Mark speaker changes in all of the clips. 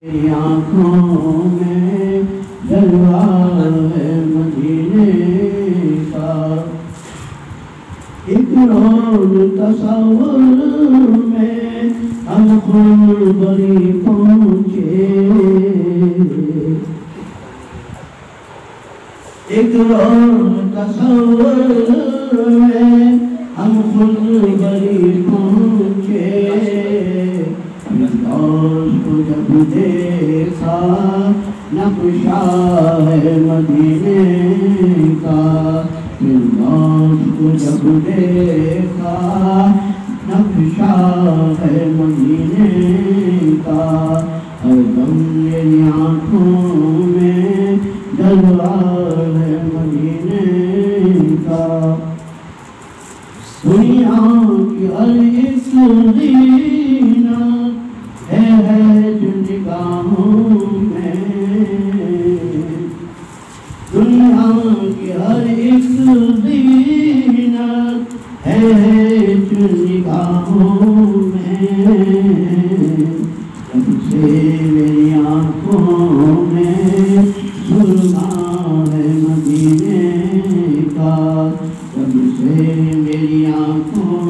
Speaker 1: میری آنکھوں میں جلوہ ہے مدینے کا، ایک روز تصور میں ہم خلبری پہنچے، ایک روز تصور میں ہم خلبری پہنچے، کو جب دیکھا نقشہ ہے مدینے کا، فردوس کو جب دیکھا نقشہ ہے مدینے کا، ہر دم میری آنکھوں میں جلوہ ہے مدینے کا، دنیا کی ہر ایک زینت ہے جو نگاہوں میں، دنیا کی ہر ایک زینت ہے جو نگاہوں میں، جب سے میری آنکھوں میں سرما ہے مدینے کا، جب سے میری آنکھوں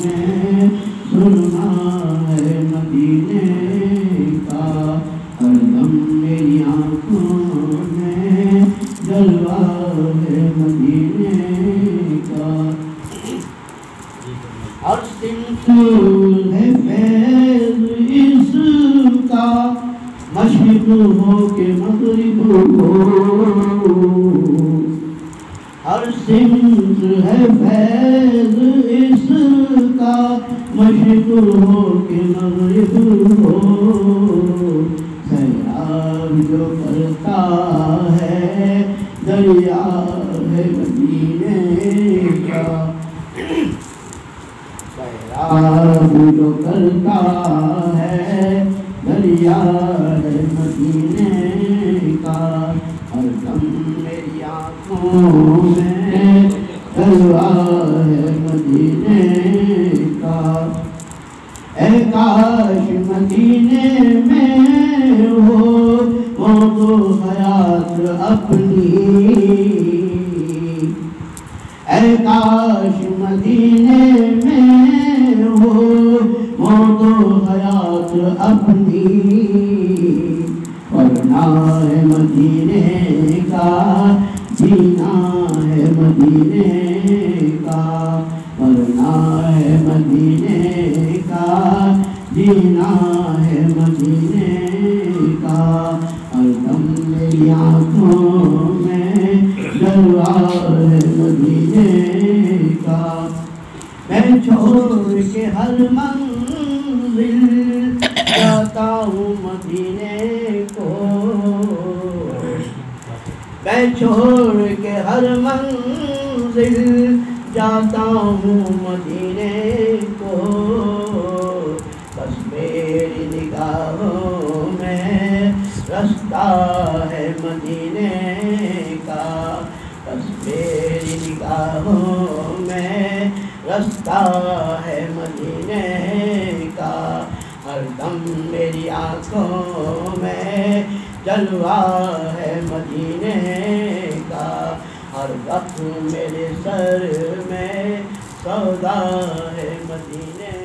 Speaker 1: میں سرما ہے مدینے کا، ہر دم میری آنکھوں میں جلوہ ہے مدینے کا، ہر سمت ہے فیض اس کا، مشرق ہو کے مغرب ہو، ہر سمت ہے فیض اس کا، مشرق ہو کے مغرب ہو، سیلاب جو کرتا ہے دریا ہے مدینے کا، سیلاب جو کرتا ہے دریا ہے مدینے کا، ہر دم میری آنکھوں میں جلوہ ہے مدینے کا، اے کاش مدینے میں ہو موت و حیات اپنی، اے کاش مدینے میں ہو موت و حیات اپنی، ورنہ ہے مدینے کا جینا ہے مدینے کا، ورنہ ہے مدینے کا جینا ہے مدینے کا، ہر دم میری آنکھوں میں جلوہ ہے مدینے کا، میں چھوڑ کے ہر منزل جاتا ہوں مدینے کو، میں چھوڑ کے ہر منزل جاتا ہوں مدینے کو، بس میری نگاہوں میں رستہ ہے مدینے کا، بس میری نگاہوں میں رستہ ہے مدینے کا، ہر دم میری آنکھوں میں جلوہ ہے مدینے کا، ہر وقت میرے سر میں سودا ہے مدینے